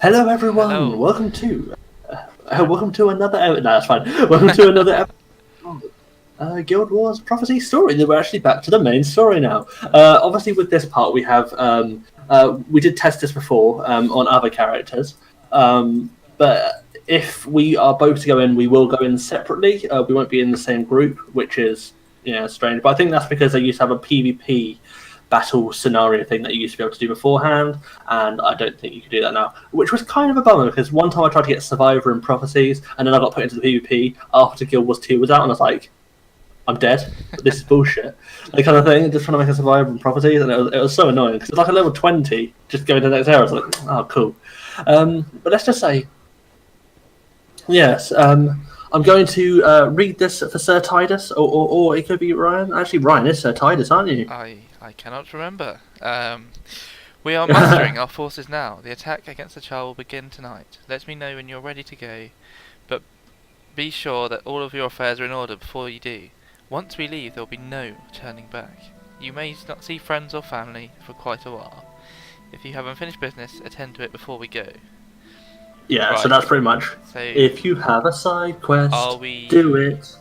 Hello, everyone. Hello. Welcome to another. No, that's fine. Welcome to another episode. Guild Wars Prophecy story. We're actually back to the main story now. Obviously, with this part, we have we did test this before on other characters, but if we are both to go in, we will go in separately. We won't be in the same group, which is strange. But I think that's because they used to have a PvP battle scenario thing that you used to be able to do beforehand, and I don't think you can do that now, which was kind of a bummer because one time I tried to get Survivor in Prophecies, and then I got put into the PvP after Guild Wars 2 was out, and I was like, I'm dead. This is bullshit. That kind of thing. Just trying to make a Survivor in Prophecies, and it was so annoying because it's like a level 20 just going to the next area. I was like, oh, cool. But let's just say, yes. I'm going to read this for Sir Titus, or it could be Ryan. Actually, Ryan is Sir Titus, aren't you? I cannot remember. We are mustering our forces now. The attack against the Charr will begin tonight. Let me know when you're ready to go, but be sure that all of your affairs are in order before you do. Once we leave, there will be no turning back. You may not see friends or family for quite a while. If you have unfinished business, attend to it before we go. Yeah, Right. so that's pretty much. So, If you have a side quest, do do it.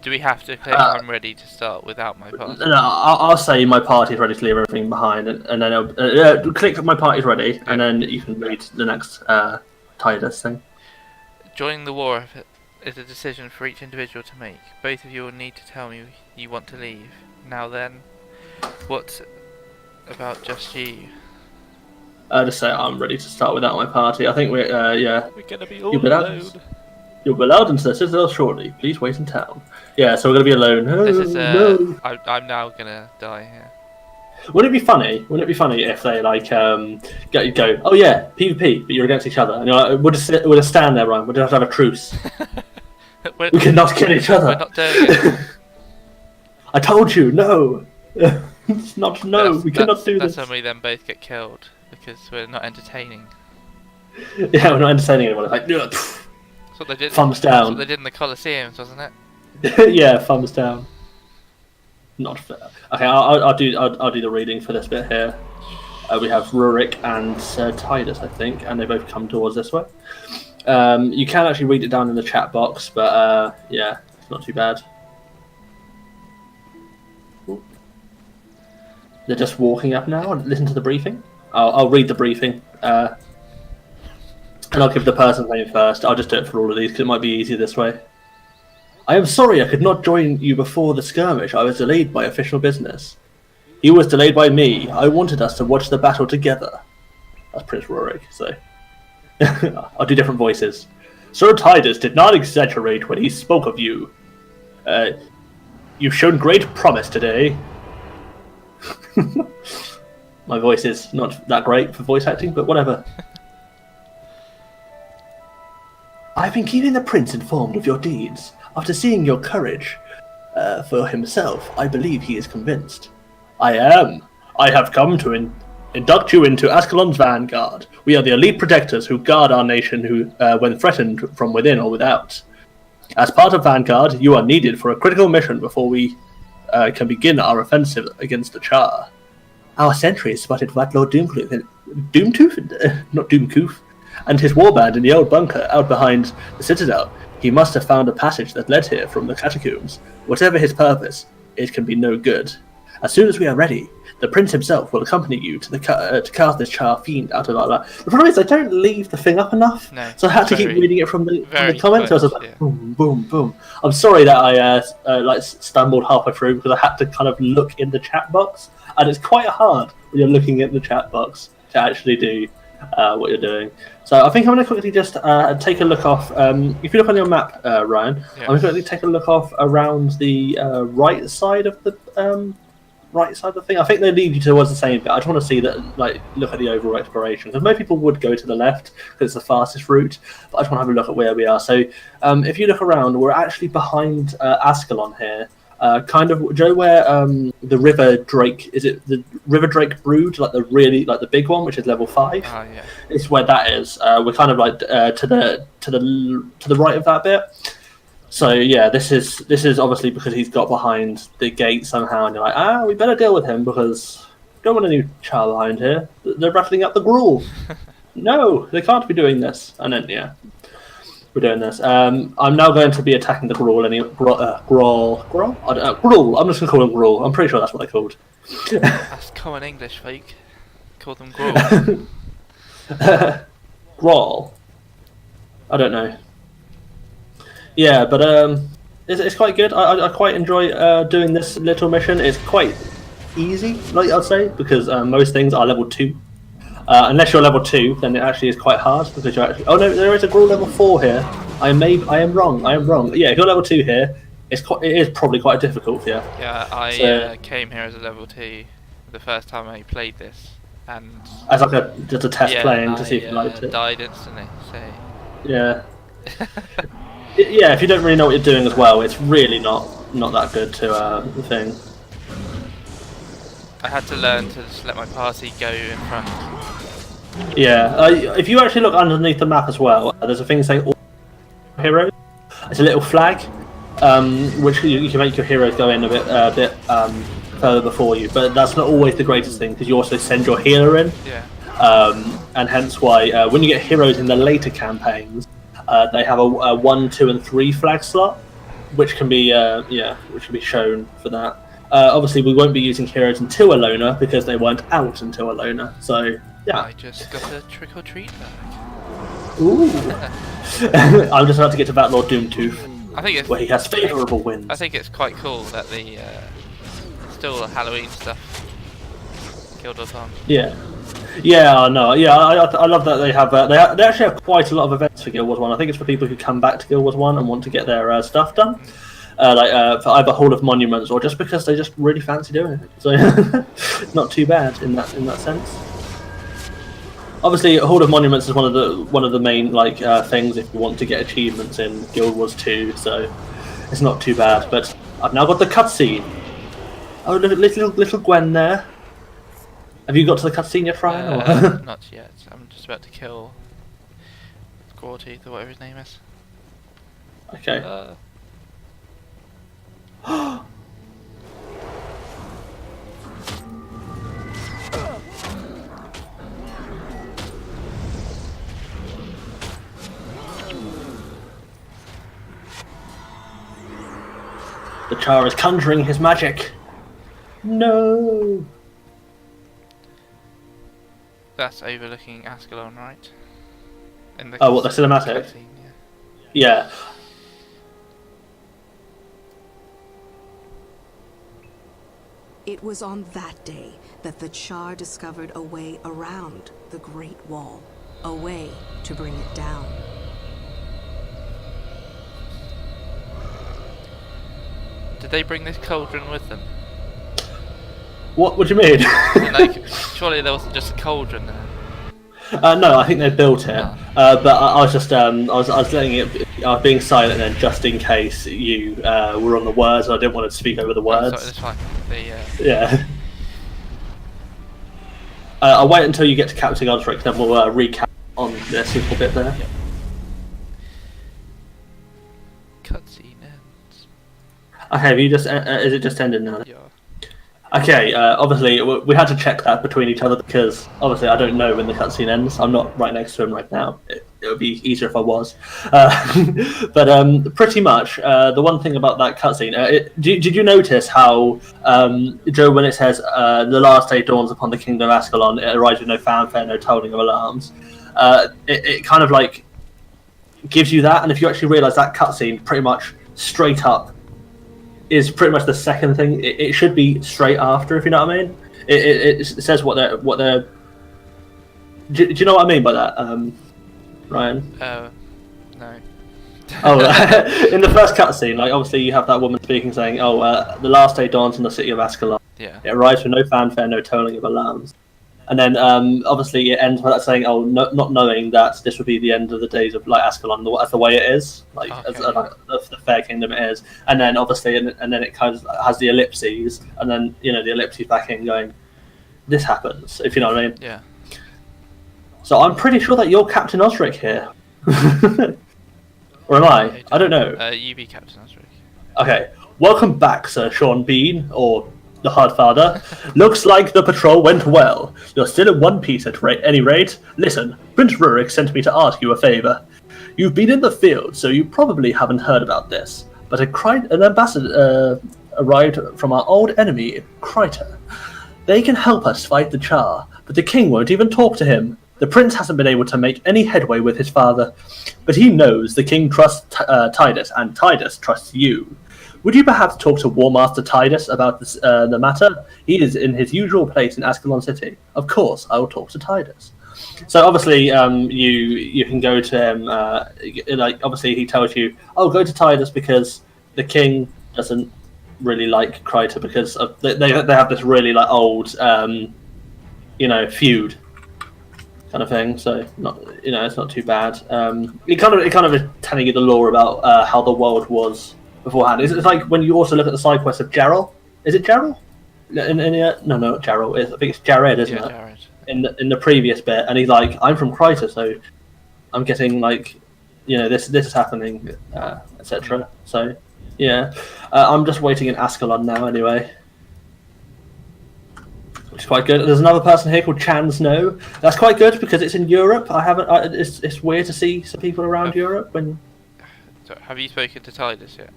we have to click I'm ready to start without my party? No, I'll say my party's ready to leave everything behind, and then click my party's ready, and then you can read the next Titus thing. Joining the war is a decision for each individual to make. Both of you will need to tell me you want to leave. Now then, what about just you? Just say I'm ready to start without my party. I think we're gonna be all You'll be alone. You'll be allowed into the citadel shortly. Please wait in town. Yeah, so we're gonna be alone. This is no. I'm now gonna die here. Wouldn't it be funny? Wouldn't it be funny if they like go? Oh yeah, PvP, but you're against each other, and you're like, we'll just stand there, Ryan. We'll just have to have a truce. We cannot kill each other. We're not doing it. I told you, no. It's not no. We cannot do this. That's when we then both get killed because we're not entertaining. Yeah, we're not entertaining anyone. It's like, That's what they did. thumbs That's down. what they did in the Colosseums, wasn't it? Yeah, thumbs down. Not fair. Okay, I'll do the reading for this bit here. We have Rurik and Sir Titus, I think, and they both come towards this way. You can actually read it down in the chat box, but yeah, it's not too bad. Ooh. They're just walking up now. Listen to the briefing. I'll read the briefing, and I'll give the person's name first. I'll just do it for all of these because it might be easier this way. I am sorry I could not join you before the skirmish. I was delayed by official business. He was delayed by me. I wanted us to watch the battle together. That's Prince Rurik, so... I'll do different voices. Sir Titus did not exaggerate when he spoke of you. You've shown great promise today. My voice is not that great for voice acting, but whatever. I've been keeping the prince informed of your deeds. After seeing your courage for himself, I believe he is convinced. I am. I have come to induct you into Ascalon's vanguard. We are the elite protectors who guard our nation when threatened from within or without. As part of Vanguard, you are needed for a critical mission before we can begin our offensive against the Charr. Our sentries spotted Vatlaaw Doomtooth? Not Doomtooth. And his warband in the old bunker out behind the citadel. He must have found a passage that led here from the catacombs. Whatever his purpose, it can be no good. As soon as we are ready, the prince himself will accompany you to cast this Charr fiend out of our life. The problem is I don't leave the thing up enough, so I had to keep reading it from the comments. So I was like, boom, boom, boom. I'm sorry that I stumbled halfway through because I had to kind of look in the chat box, and it's quite hard when you're looking at the chat box to actually do what you're doing. So I think I'm going to quickly just take a look off. If you look on your map, Ryan, I'm going to quickly take a look off around the right side of the thing. I think they lead you towards the same bit. I just want to see that, look at the overall exploration. Because most people would go to the left because it's the fastest route. But I just want to have a look at where we are. So if you look around, we're actually behind Ascalon here. Kind of, Joe, where the River Drake, is it the River Drake Brood, the big one, which is level 5? Oh, yeah. It's where that is. We're kind of to the right of that bit. So yeah, this is obviously because he's got behind the gate somehow, and you're like, we better deal with him because we don't want any Charr behind here. They're rattling up the gruel. No, they can't be doing this. And then, yeah, we're doing this. I'm now going to be attacking the Gruul. Gruul? I don't know. Gruul. I'm just going to call them Gruul. I'm pretty sure that's what they're called. That's common English, folk. Call them Gruul. Gruul. I don't know. Yeah, but it's quite good. I quite enjoy doing this little mission. It's quite easy, like I'd say, because most things are level 2. Unless you're level 2, then it actually is quite hard because you're actually. Oh no, there is a Gruul level 4 here. I am wrong. Yeah, if you're level 2 here, it is probably quite difficult for you. Yeah, I came here as a level 2 the first time I played this, and as like just a test playing to see if you liked it. Died instantly. So yeah. Yeah, if you don't really know what you're doing as well, it's really not that good to the thing. I had to learn to just let my party go in front. Yeah, if you actually look underneath the map as well, there's a thing saying all heroes. It's a little flag, which you can make your heroes go in a bit further before you. But that's not always the greatest thing because you also send your healer in. Yeah. And hence why when you get heroes in the later campaigns, they have a 1, 2, and 3 flag slot, which can be shown for that. Obviously, we won't be using heroes until a loner because they weren't out until a loner. So yeah. I just got a trick or treat bag. Ooh. I'm just about to get to Vatlaaw Doomtooth, I think it's where he has favourable winds. I think it's quite cool that the still Halloween stuff Guild Wars on. Yeah. Yeah, no, yeah, I love that they have they actually have quite a lot of events for Guild Wars 1. I think it's for people who come back to Guild Wars 1 and want to get their stuff done. For either Hall of Monuments or just because they just really fancy doing it. So not too bad in that sense. Obviously, Hall of Monuments is one of the main things if you want to get achievements in Guild Wars 2. So it's not too bad. But I've now got the cutscene. Oh, little Gwen there. Have you got to the cutscene yet, Ryan? Not yet. I'm just about to kill Doomtooth or whatever his name is. Okay. The Charr is conjuring his magic. No. That's overlooking Ascalon, right? In the what, the cinematic? cutscene, Yeah. It was on that day that the Charr discovered a way around the Great Wall, a way to bring it down. Did they bring this cauldron with them? What do you mean? Surely there wasn't just a cauldron there. No, I think they built it. But I was just I was letting it. I was being silent then, just in case you were on the words. I didn't want to speak over the words. Sorry, that's fine. Yeah. I'll wait until you get to Captain Osric, then we'll recap on this little bit there. Yep. Cutscene ends. Okay, have you just is it just ended now? Yeah. Okay, obviously we had to check that between each other because obviously I don't know when the cutscene ends. I'm not right next to him right now. It would be easier if I was. But pretty much, the one thing about that cutscene, did you notice how, Joe, when it says the last day dawns upon the kingdom of Ascalon, it arrives with no fanfare, no tolling of alarms. It kind of like gives you that, and if you actually realise that cutscene pretty much straight up is pretty much the second thing. It should be straight after, if you know what I mean. It says what they're. Do you know what I mean by that, Ryan? No. In the first cutscene, obviously you have that woman speaking, saying, the last day dawns in the city of Ascalon. Yeah. It arrives with no fanfare, no tolling of alarms. And then obviously it ends with that saying, not knowing that this would be the end of the days of Ascalon as the way it is, as the fair kingdom it is. And then obviously, and then it kind of has the ellipses, and then the ellipses back in going, this happens, if you know what I mean. Yeah. So I'm pretty sure that you're Captain Osric here. Or am I? I don't know. You be Captain Osric. Okay. Welcome back, Sir Sean Bean, or the hard father. Looks like the patrol went well. You're still in one piece at any rate. Listen, Prince Rurik sent me to ask you a favor. You've been in the field, so you probably haven't heard about this. But an ambassador arrived from our old enemy, Kryta. They can help us fight the Charr, but the king won't even talk to him. The prince hasn't been able to make any headway with his father, but he knows the king trusts Titus, and Titus trusts you. Would you perhaps talk to War Master Titus about this, the matter? He is in his usual place in Ascalon City. Of course, I will talk to Titus. So obviously, you can go to him. Obviously, he tells you, "Oh, go to Titus because the king doesn't really like Kryta because they have this really old, feud kind of thing. So it's not too bad. It kind of is telling you the lore about how the world was beforehand. It's like when you also look at the side quest of Jarrell. Is it Jarrell? No, not Jarrell. I think it's Jared, isn't it? Jared. In the previous bit, and he's like, I'm from Kryta, so I'm getting this is happening, etc. So yeah, I'm just waiting in Ascalon now anyway, which is quite good. There's another person here called Chan Snow. That's quite good because it's in Europe. It's weird to see some people around Europe when. So have you spoken to Titus yet?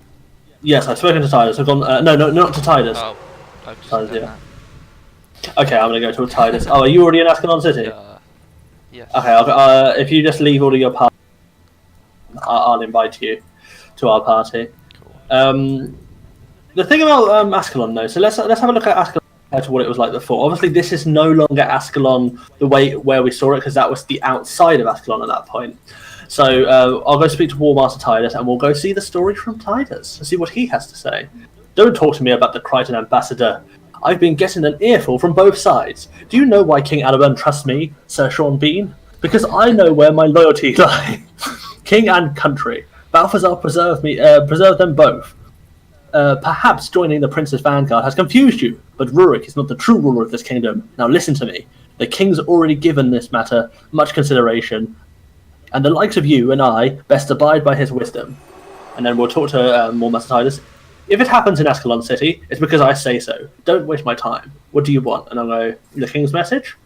Yes, I've spoken to Titus. I've gone. No, not to Titus. Oh, I've just Titus, done yeah. Okay, I'm gonna go to Titus. Oh, are you already in Ascalon City? Yes. Okay, if you just leave all of your party, I'll invite you to our party. Cool. The thing about Ascalon, though, so let's have a look at Ascalon compared to what it was like before. Obviously, this is no longer Ascalon the way where we saw it, because that was the outside of Ascalon at that point. So I'll go speak to War Master Titus, and we'll go see the story from Titus and see what he has to say. Don't talk to me about the Krytan ambassador. I've been getting an earful from both sides. Do you know why King Alban trusts me, Sir Sean Bean? Because I know where my loyalties lie. King and country. Balthazar preserved them both. Perhaps joining the Prince's vanguard has confused you, but Rurik is not the true ruler of this kingdom. Now listen to me. The king's already given this matter much consideration, and the likes of you and I best abide by his wisdom. And then we'll talk to War Master Titus. If it happens in Ascalon City, it's because I say so. Don't waste my time. What do you want? And I'll go, the king's message?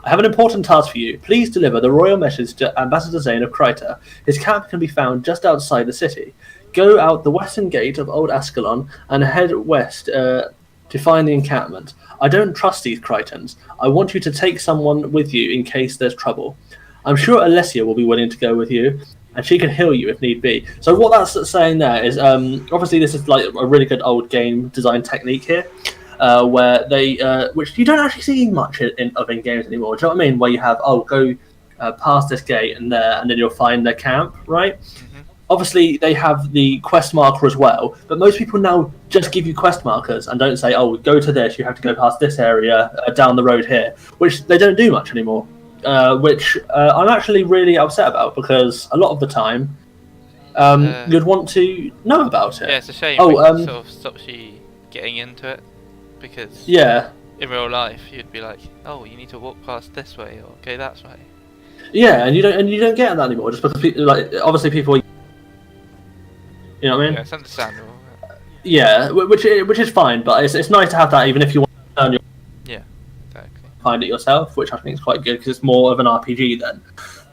I have an important task for you. Please deliver the royal message to Ambassador Zane of Kryta. His camp can be found just outside the city. Go out the western gate of Old Ascalon and head west to find the encampment. I don't trust these Krytans. I want you to take someone with you in case there's trouble. I'm sure Alessia will be willing to go with you, and she can heal you if need be. So what that's saying there is, obviously this is like a really good old game design technique here, where they, which you don't actually see much in games anymore. Do you know what I mean? Where you have, go past this gate and there, and then you'll find their camp, right? Mm-hmm. Obviously they have the quest marker as well, but most people now just give you quest markers and don't say, go to this, you have to go past this area, down the road here, which they don't do much anymore. Which I'm actually really upset about, because a lot of the time you'd want to know about it. Yeah, it's a shame. It sort of stops you getting into it, because in real life you'd be like, you need to walk past this way or go that way. Yeah, and you don't get that anymore, just because obviously people. You know what I mean? Yeah, it's understandable. Yeah, which is fine, but it's nice to have that even if you want to learn your. Yeah, exactly. Find it yourself, which I think is quite good because it's more of an RPG then.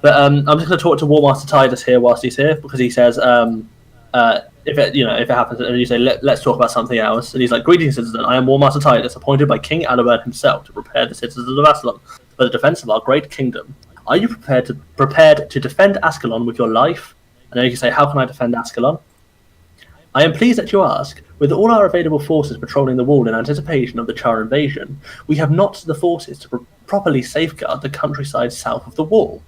But I'm just going to talk to War Master Titus here whilst he's here, because he says if it happens and you say let's talk about something else, and he's like, greetings citizen, I am War Master Titus, appointed by King Alban himself to prepare the citizens of Ascalon for the defense of our great kingdom. Are you prepared to defend Ascalon with your life? And then you can say, how can I defend Ascalon? I am pleased that you ask. With all our available forces patrolling the wall in anticipation of the Charr invasion, we have not the forces to properly safeguard the countryside south of the wall.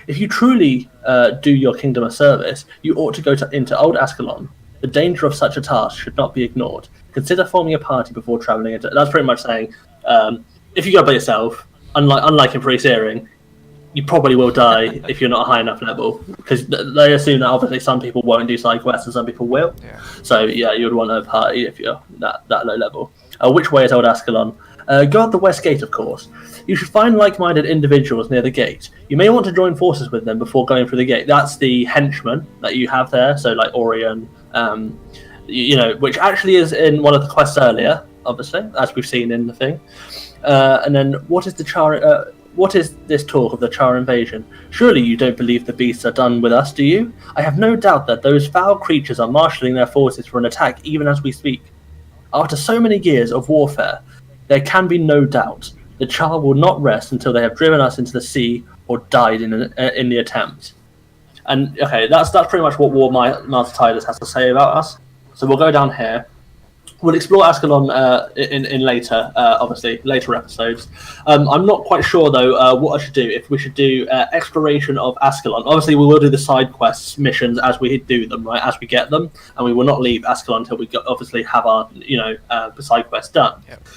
If you truly do your kingdom a service, you ought to go into Old Ascalon. The danger of such a task should not be ignored. Consider forming a party before travelling into. That's pretty much saying, if you go by yourself, unlike in Pre-Searing, you probably will die if you're not a high enough level, because they assume that obviously some people won't do side quests and some people will. Yeah. So yeah, you would want a party if you're that low level. Which way is Old Ascalon? Go out the west gate, of course. You should find like-minded individuals near the gate. You may want to join forces with them before going through the gate. That's the henchman that you have there, so like Orion, which actually is in one of the quests earlier. obviously, as we've seen in the thing. And then, what is the Charr? What is this talk of the Charr invasion? Surely you don't believe the beasts are done with us, do you? I have no doubt that those foul creatures are marshalling their forces for an attack even as we speak. After so many years of warfare, there can be no doubt the Charr will not rest until they have driven us into the sea or died in the attempt. And okay, that's pretty much what War Master Tidus has to say about us. So we'll go down here. We'll explore Ascalon in later, obviously, later episodes. I'm not quite sure, though, what I should do. If we should do exploration of Ascalon. Obviously, we will do the side quests missions as we do them, right, as we get them. And we will not leave Ascalon until we obviously have our, side quests done. Yep.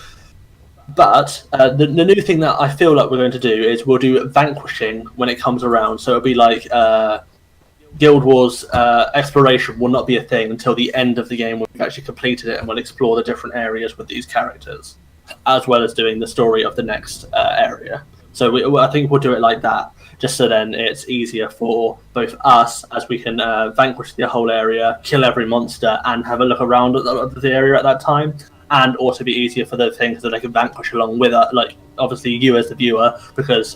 But the new thing that I feel like we're going to do is we'll do vanquishing when it comes around. So it'll be like... Guild Wars exploration will not be a thing until the end of the game when we've actually completed it, and we'll explore the different areas with these characters, as well as doing the story of the next area. So I think we'll do it like that, just so then it's easier for both us, as we can vanquish the whole area, kill every monster, and have a look around at the area at that time, and also be easier for the things that they can vanquish along with us, like obviously you as the viewer, because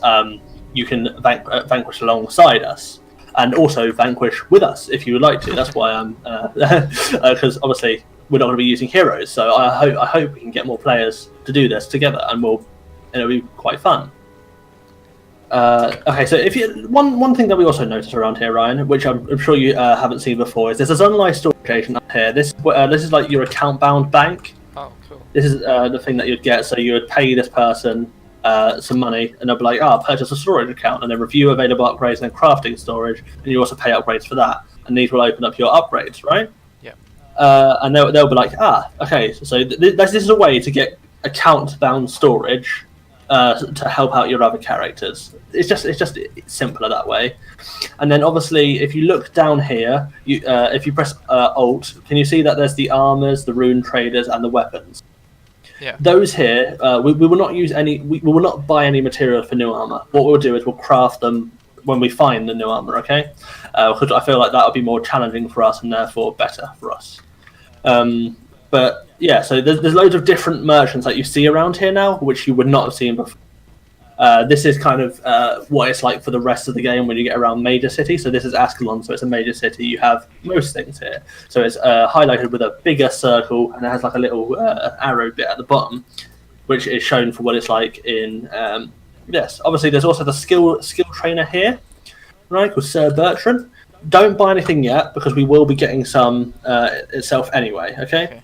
you can vanquish alongside us. And also vanquish with us if you would like to. That's why I'm because obviously we're not going to be using heroes. So I hope we can get more players to do this together, and it'll be quite fun. Okay, so if you one thing that we also noticed around here, Ryan, which I'm sure you haven't seen before, is there's a Sunlight storage agent up here. This is like your account bound bank. Oh, cool. This is the thing that you'd get. So you would pay this person some money, and they'll be like, purchase a storage account, and then review available upgrades and then crafting storage, and you also pay upgrades for that, and these will open up your upgrades, right? Yeah. And they'll be like, okay, so this is a way to get account-bound storage to help out your other characters. It's just simpler that way. And then obviously, if you look down here, if you press Alt, can you see that there's the armors, the rune traders, and the weapons? Yeah. Those here, we will not use any. We will not buy any material for new armor. What we'll do is we'll craft them when we find the new armor. Okay, because I feel like that would be more challenging for us and therefore better for us. But yeah, so there's loads of different merchants that you see around here now, which you would not have seen before. This is kind of what it's like for the rest of the game when you get around major cities. So this is Ascalon, so it's a major city. You have most things here. So it's highlighted with a bigger circle, and it has like a little arrow bit at the bottom, which is shown for what it's like in... yes, obviously there's also the skill trainer here, right, called Sir Bertrand. Don't buy anything yet, because we will be getting some itself anyway, okay?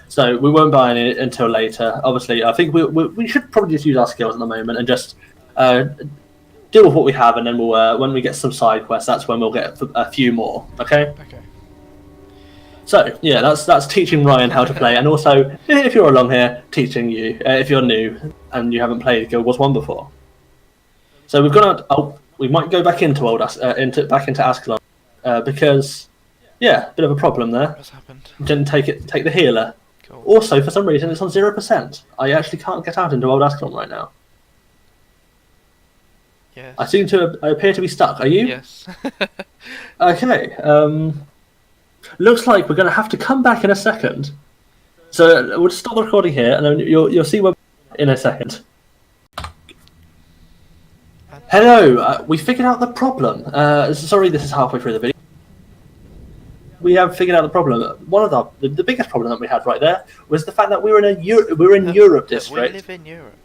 So we won't buy any until later. Obviously, I think we should probably just use our skills at the moment and just deal with what we have, and then we'll when we get some side quests, that's when we'll get a few more. Okay. Okay. So yeah, that's teaching Ryan how to play, and also if you're along here, teaching you if you're new and you haven't played Guild Wars 1 before. So we've gone out. We might go back into back into Ascalon because yeah, bit of a problem there. What's happened? Didn't take the healer. Cool. Also, for some reason, it's on 0%. I actually can't get out into Old Ascalon right now. Yes. I appear to be stuck. Are you? Yes. Okay. Looks like we're going to have to come back in a second. So we'll stop the recording here, and then you'll see what in a second. Hello. We figured out the problem. Sorry, this is halfway through the video. We have figured out the problem. One of the biggest problem that we had right there was the fact that we're in Europe district. We live in Europe.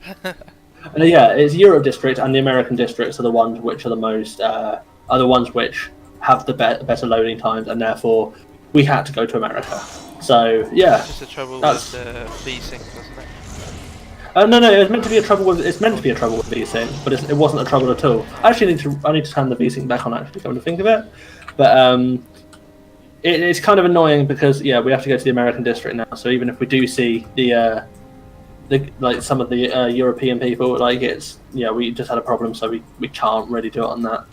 Yeah, it's Europe district, and the American districts are the ones which are the most are the ones which have the better loading times, and therefore we had to go to America. So yeah, That's just the trouble with the V-Sync, wasn't it? No, it's meant to be a trouble with V-Sync, but it wasn't a trouble at all. I need to turn the V-Sync back on. Actually, come to think of it, but it's kind of annoying because yeah, we have to go to the American district now. So even if we do see the like some of the European people, like we just had a problem, so we can't really do it on that.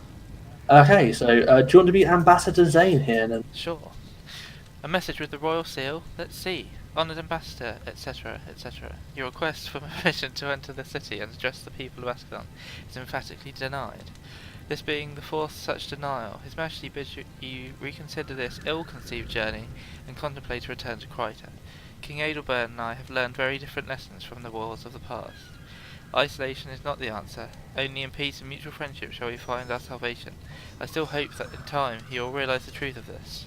Okay, so do you want to be Ambassador Zane here then? Sure. A message with the royal seal. Let's see. Honoured ambassador, etc., etc. Your request for permission to enter the city and address the people of Ascalon is emphatically denied. This being the fourth such denial, His Majesty bids you reconsider this ill-conceived journey and contemplate a return to Kryta. King Adelbert and I have learned very different lessons from the wars of the past. Isolation is not the answer. Only in peace and mutual friendship shall we find our salvation. I still hope that in time he will realise the truth of this.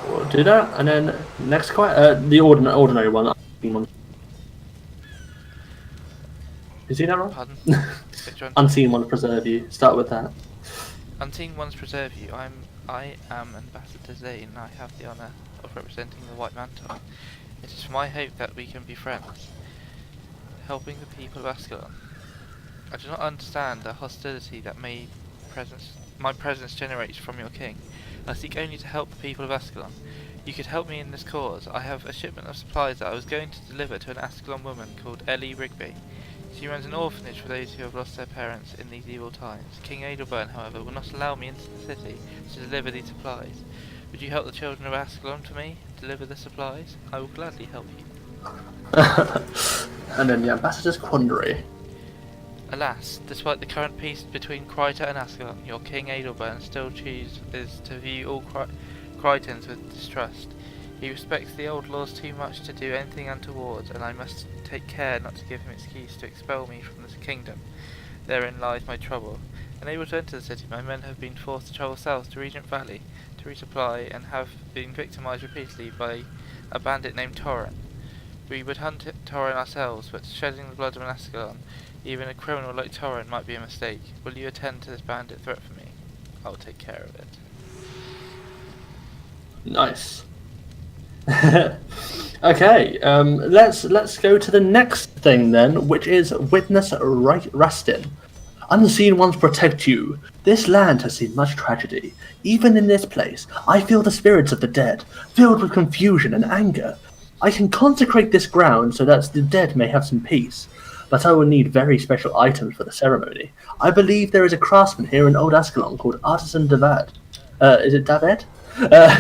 We'll do that, and then next the ordinary one. You see that wrong? Pardon? Which one? Unseen one preserve you. Start with that. Unseen ones preserve you. I am Ambassador Zane, and I have the honour of representing the White Mantle. It is my hope that we can be friends, helping the people of Ascalon. I do not understand the hostility that my presence generates from your king. I seek only to help the people of Ascalon. You could help me in this cause. I have a shipment of supplies that I was going to deliver to an Ascalon woman called Ellie Rigby. She runs an orphanage for those who have lost their parents in these evil times. King Adelbert, however, will not allow me into the city to deliver these supplies. Would you help the children of Ascalon for me, deliver the supplies? I will gladly help you. And then the Ambassador's Quandary. Alas, despite the current peace between Kryta and Ascalon, your King Adelbert still chooses to view all Krytans with distrust. He respects the old laws too much to do anything untoward, and I must take care not to give him excuse to expel me from this kingdom. Therein lies my trouble. Unable to enter the city, my men have been forced to travel south to Regent Valley to resupply, and have been victimized repeatedly by a bandit named Torren. We would hunt Torren ourselves, but shedding the blood of an Ascalon, even a criminal like Torren, might be a mistake. Will you attend to this bandit threat for me? I'll take care of it. Nice. Okay, let's go to the next thing then, which is Witness Rastin. Unseen ones protect you. This land has seen much tragedy. Even in this place, I feel the spirits of the dead, filled with confusion and anger. I can consecrate this ground so that the dead may have some peace, but I will need very special items for the ceremony. I believe there is a craftsman here in Old Ascalon called Artisan David. Is it David?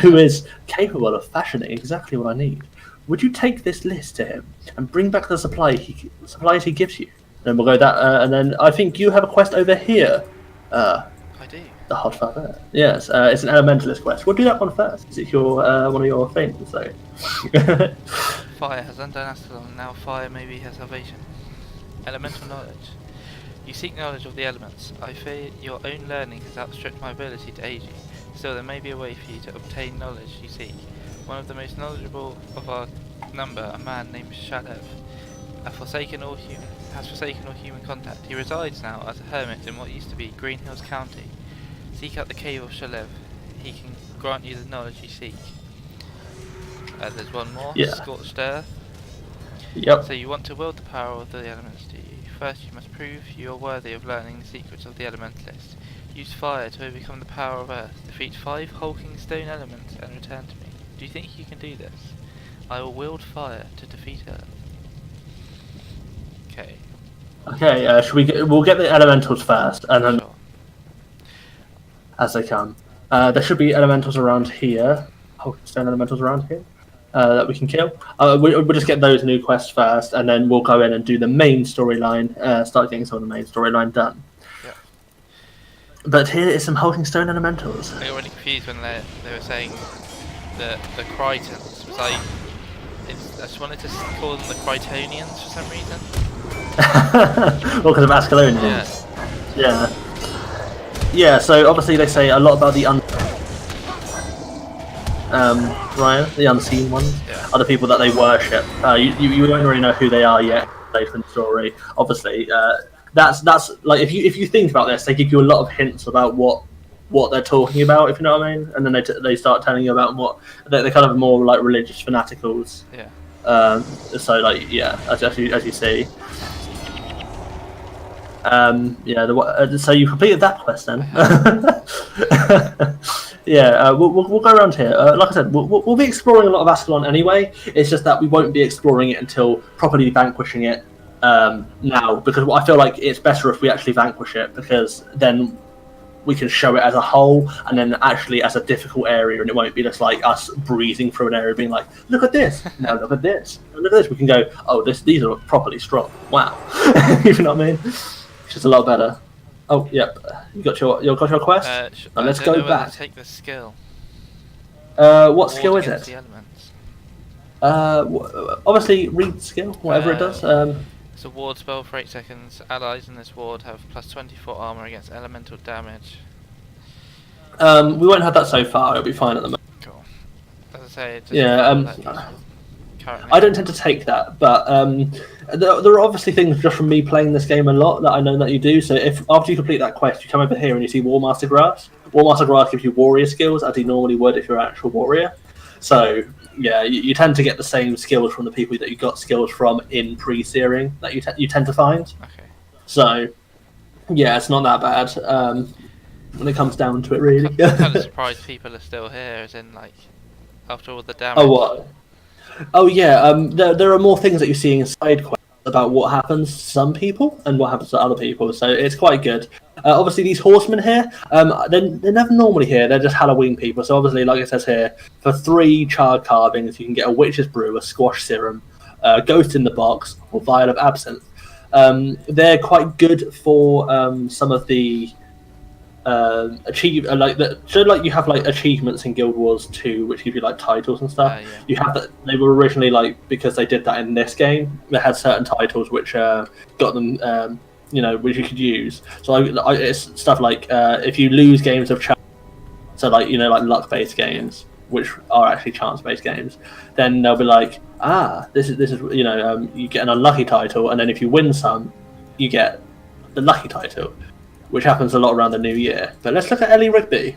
Who is capable of fashioning exactly what I need. Would you take this list to him and bring back the supplies he gives you? Then we'll go that, and then I think you have a quest over here. I do. The Hot Father. Yes, it's an elementalist quest. We'll do that one first. It's your one of your things. So. Fire has undone Ascalon, and now fire may be her salvation. Elemental knowledge. You seek knowledge of the elements. I fear your own learning has outstripped my ability to aid you. Still, there may be a way for you to obtain knowledge you seek. One of the most knowledgeable of our number, a man named Shalev, has forsaken all human contact. He resides now as a hermit in what used to be Green Hills County. Seek out the cave of Shalev. He can grant you the knowledge you seek. There's one more. Yeah. Scorched Earth. Yep. So you want to wield the power of the elements, do you? First you must prove you are worthy of learning the secrets of the elementalist. Use fire to overcome the power of earth. Defeat 5 hulking stone elements and return to me. Do you think you can do this? I will wield fire to defeat earth. Okay. Okay, we'll get the elementals first, and then Sure. as they come. There should be elementals around here. Hulking stone elementals around here. That we can kill. We'll just get those new quests first, and then we'll go in and do the main storyline. Start getting some of the main storyline done. Yeah. But here is some Hulking Stone elementals. I got really confused when they were saying the Krytans. Was I just wanted to call them the Krytonians for some reason. Well, because of Ascalonians. Yeah. Yeah, so obviously they say a lot about the Ryan, the unseen ones, Yeah. are the people that they worship. You don't really know who they are yet later in the story. Obviously, that's like if you think about this, they give you a lot of hints about what they're talking about, if you know what I mean, and then they start telling you about what they're kind of more like religious fanaticals. Yeah. So like as you see. So you completed that quest then. Yeah, we'll go around here. Like I said, we'll be exploring a lot of Ascalon anyway. It's just that we won't be exploring it until properly vanquishing it now, because I feel like it's better if we actually vanquish it, because then we can show it as a whole, and then actually as a difficult area, and it won't be just like us breezing through an area being like, look at this, now look at this, and look at this. We can go, oh, these are properly strong. Wow. You know what I mean? Which is a lot better. Oh, yep. You got your quest? Now let's go back. Take the skill. What skill is against it? The elements. Obviously, read skill, whatever it does. It's a ward spell for 8 seconds. Allies in this ward have plus 24 armor against elemental damage. We won't have that so far. It'll be fine at the moment. Cool. As I say, it currently. I don't tend to take that, but there are obviously things just from me playing this game a lot that I know that you do. So if after you complete that quest, you come over here and you see Warmaster Grass. Warmaster Grass gives you warrior skills as he normally would if you're an actual warrior. So yeah, you tend to get the same skills from the people that you got skills from in pre-searing that you tend to find. Okay. So yeah, it's not that bad when it comes down to it, really. I'm kind of surprised people are still here, as in like after all the damage. Oh what? Oh yeah, there are more things that you're seeing in side quests about what happens to some people and what happens to other people, so it's quite good. Obviously, these horsemen here, they're never normally here. They're just Halloween people. So obviously, like it says here, for 3 charred carvings, you can get a witch's brew, a squash serum, ghost in the box, or vial of absinthe. They're quite good for some of the you have like achievements in Guild Wars 2 which give you like titles and stuff. Yeah. You have that. They were originally like, because they did that in this game, they had certain titles which got them which you could use. So it's stuff like if you lose games of chance, so like like luck based games which are actually chance based games, then they'll be like, this is you get an unlucky title, and then if you win some you get the lucky title, which happens a lot around the new year. But let's look at Ellie Rigby.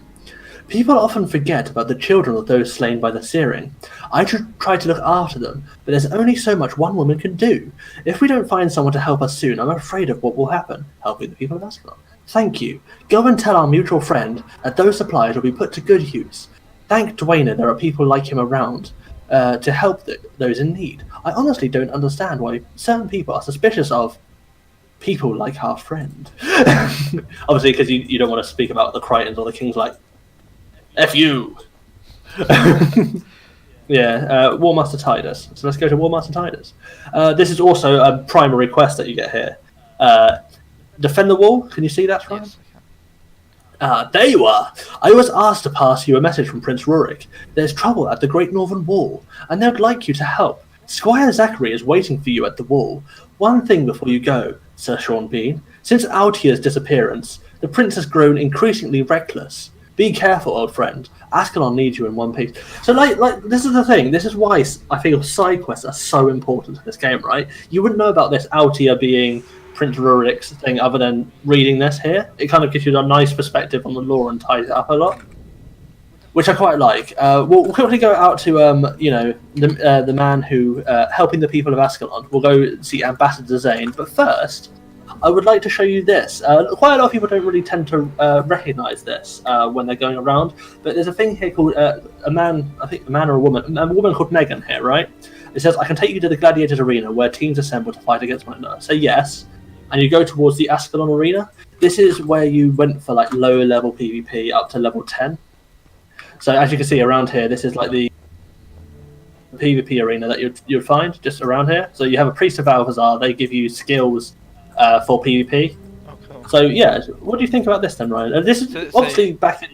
People often forget about the children of those slain by the searing. I try to look after them, but there's only so much one woman can do. If we don't find someone to help us soon, I'm afraid of what will happen, helping the people of Ascalon. Thank you. Go and tell our mutual friend that those supplies will be put to good use. Thank Dwayne there are people like him around to help those in need. I honestly don't understand why certain people are suspicious of people like our friend. Obviously, because you don't want to speak about the Crichtons or the King's like, F you. Yeah, War Master Tidus. So let's go to War Master Tidus. This is also a primary quest that you get here. Defend the wall. Can you see that, Ryan? Yes, I can. There you are. I was asked to pass you a message from Prince Rurik. There's trouble at the Great Northern Wall, and they'd like you to help. Squire Zachary is waiting for you at the wall. One thing before you go, Sir Sean Bean. Since Altia's disappearance, the prince has grown increasingly reckless. Be careful, old friend. Ascalon needs you in one piece. So, like, this is the thing. This is why I feel side quests are so important to this game, right? You wouldn't know about this Altia being Prince Rurik's thing other than reading this here. It kind of gives you a nice perspective on the lore and ties it up a lot, which I quite like. We'll quickly go out to the man who helping the people of Ascalon. We'll go see Ambassador Zane, but first I would like to show you this. Quite a lot of people don't really tend to recognise this when they're going around, but there's a thing here called a man or a woman called Megan here, right? It says, I can take you to the Gladiators Arena where teams assemble to fight against one another. Say yes, and you go towards the Ascalon Arena. This is where you went for like lower level PvP up to level 10. So as you can see around here, this is like the PvP arena that you'd find just around here. So you have a Priest of Alvazar. They give you skills for PvP. Oh, cool. So yeah, what do you think about this then, Ryan? And this is obviously back in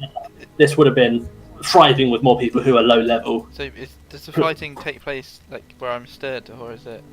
this would have been thriving with more people who are low level. So does the fighting take place like where I'm stood, or is it?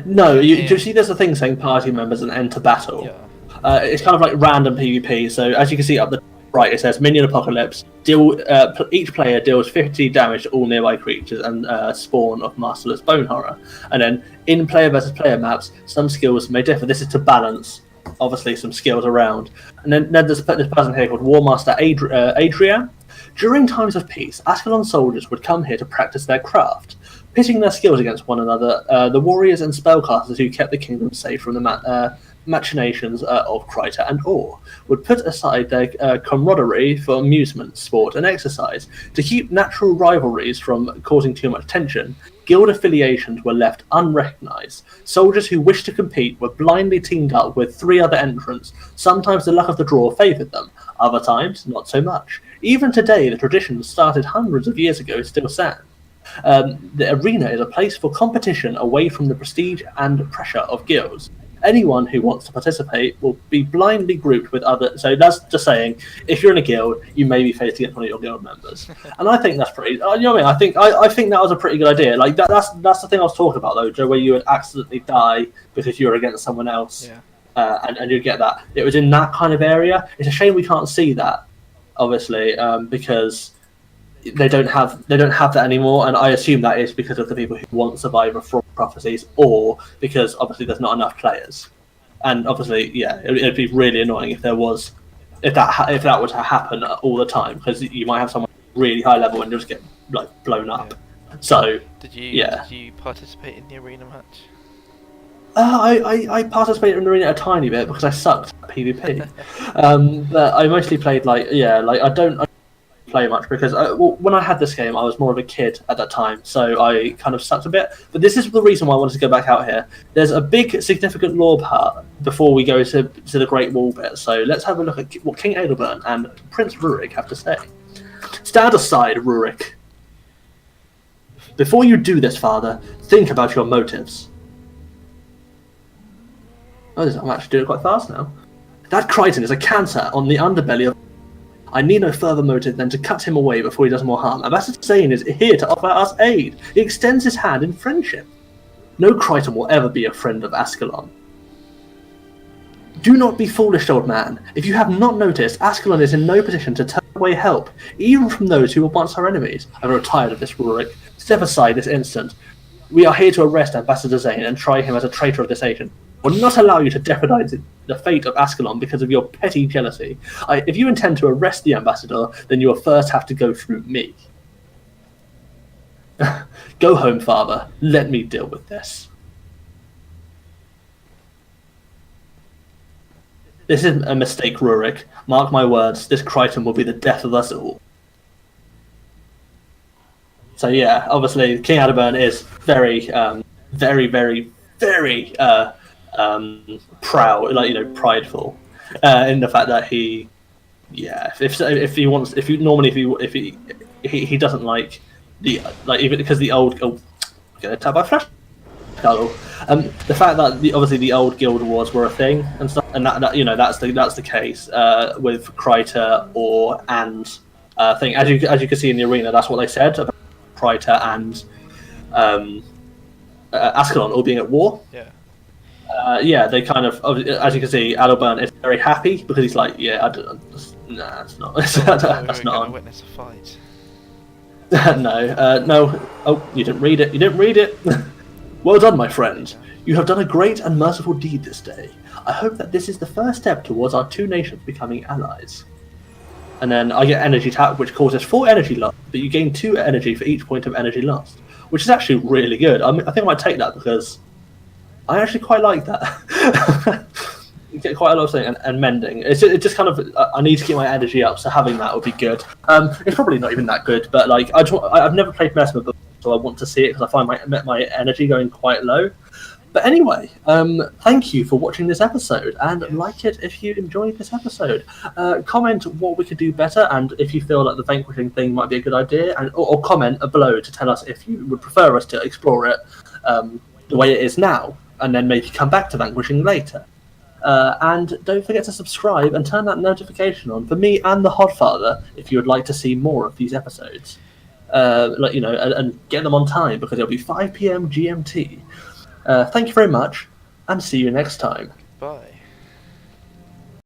No, do you see there's a thing saying party members and enter battle? Yeah. It's kind of like random PvP. So as you can see up the right, it says Minion Apocalypse. Each player deals 50 damage to all nearby creatures and spawn of Masterless Bone Horror. And then in player versus player maps, some skills may differ. This is to balance, obviously, some skills around. And then there's this person here called War Master Adrian. During times of peace, Ascalon soldiers would come here to practice their craft, pitting their skills against one another. The warriors and spellcasters who kept the kingdom safe from the machinations of Kryta and Orr would put aside their camaraderie for amusement, sport, and exercise. To keep natural rivalries from causing too much tension, guild affiliations were left unrecognized. Soldiers who wished to compete were blindly teamed up with 3 other entrants. Sometimes the luck of the draw favored them, other times not so much. Even today, the tradition started hundreds of years ago still stand. The arena is a place for competition away from the prestige and pressure of guilds. anyone who wants to participate will be blindly grouped with other. So that's just saying, if you're in a guild, you may be faced against one of your guild members, and I think that's pretty. You know what I mean? I think that was a pretty good idea. Like that's the thing I was talking about though, Joe, where you would accidentally die because you were against someone else, and you'd get that. It was in that kind of area. It's a shame we can't see that, obviously, because they don't have that anymore, and I assume that is because of the people who want Survivor from Prophecies, or because obviously there's not enough players. And obviously, yeah, it'd be really annoying if that were to happen all the time, because you might have someone really high level and just get like blown up. Yeah. So did you participate in the arena match? I participated in the arena a tiny bit because I sucked at PvP. But I mostly played I don't play much because when I had this game, I was more of a kid at that time, so I kind of sucked a bit. But this is the reason why I wanted to go back out here. There's a big, significant lore part before we go to the Great Wall bit. So let's have a look at what King Adalbert and Prince Rurik have to say. Stand aside, Rurik. Before you do this, Father, think about your motives. Oh, I'm actually doing it quite fast now. That Crichton is a cancer on the underbelly of... I need no further motive than to cut him away before he does more harm. Ambassador Zane is here to offer us aid. He extends his hand in friendship. No Crichton will ever be a friend of Ascalon. Do not be foolish, old man. If you have not noticed, Ascalon is in no position to turn away help, even from those who were once our enemies. I grow tired of this, Rurik. Step aside this instant. We are here to arrest Ambassador Zane and try him as a traitor of this agent. Will not allow you to jeopardize the fate of Ascalon because of your petty jealousy. If you intend to arrest the ambassador, then you will first have to go through me. Go home, Father. Let me deal with this. This is a mistake, Rurik. Mark my words, this Crichton will be the death of us all. So yeah, obviously King Adalbert is very, very prideful in the fact that he doesn't like even because the old the fact that the old guild wars were a thing and stuff, and that's the case with Kryta thing, as you can see in the arena. That's what they said about Kryta and Ascalon all being at war. They kind of, as you can see, Adalbert is very happy because he's like, it's not. That's not on. Witness a fight. No. Oh, you didn't read it. Well done, my friend. You have done a great and merciful deed this day. I hope that this is the first step towards our two nations becoming allies. And then I get energy tap, which causes 4 energy loss, but you gain 2 energy for each point of energy lost, which is actually really good. I think I might take that because I actually quite like that. You get quite a lot of things, and mending. It just kind of, I need to keep my energy up, so having that would be good. It's probably not even that good, but I've never played Mesmer before, so I want to see it because I find my energy going quite low. But anyway, thank you for watching this episode, and like it if you enjoyed this episode. Comment what we could do better, and if you feel like the vanquishing thing might be a good idea, or comment below to tell us if you would prefer us to explore it the way it is now, and then maybe come back to vanquishing later. And don't forget to subscribe and turn that notification on for me and the Hodfather if you would like to see more of these episodes. And get them on time because it'll be 5 PM GMT. Thank you very much, and see you next time. Bye.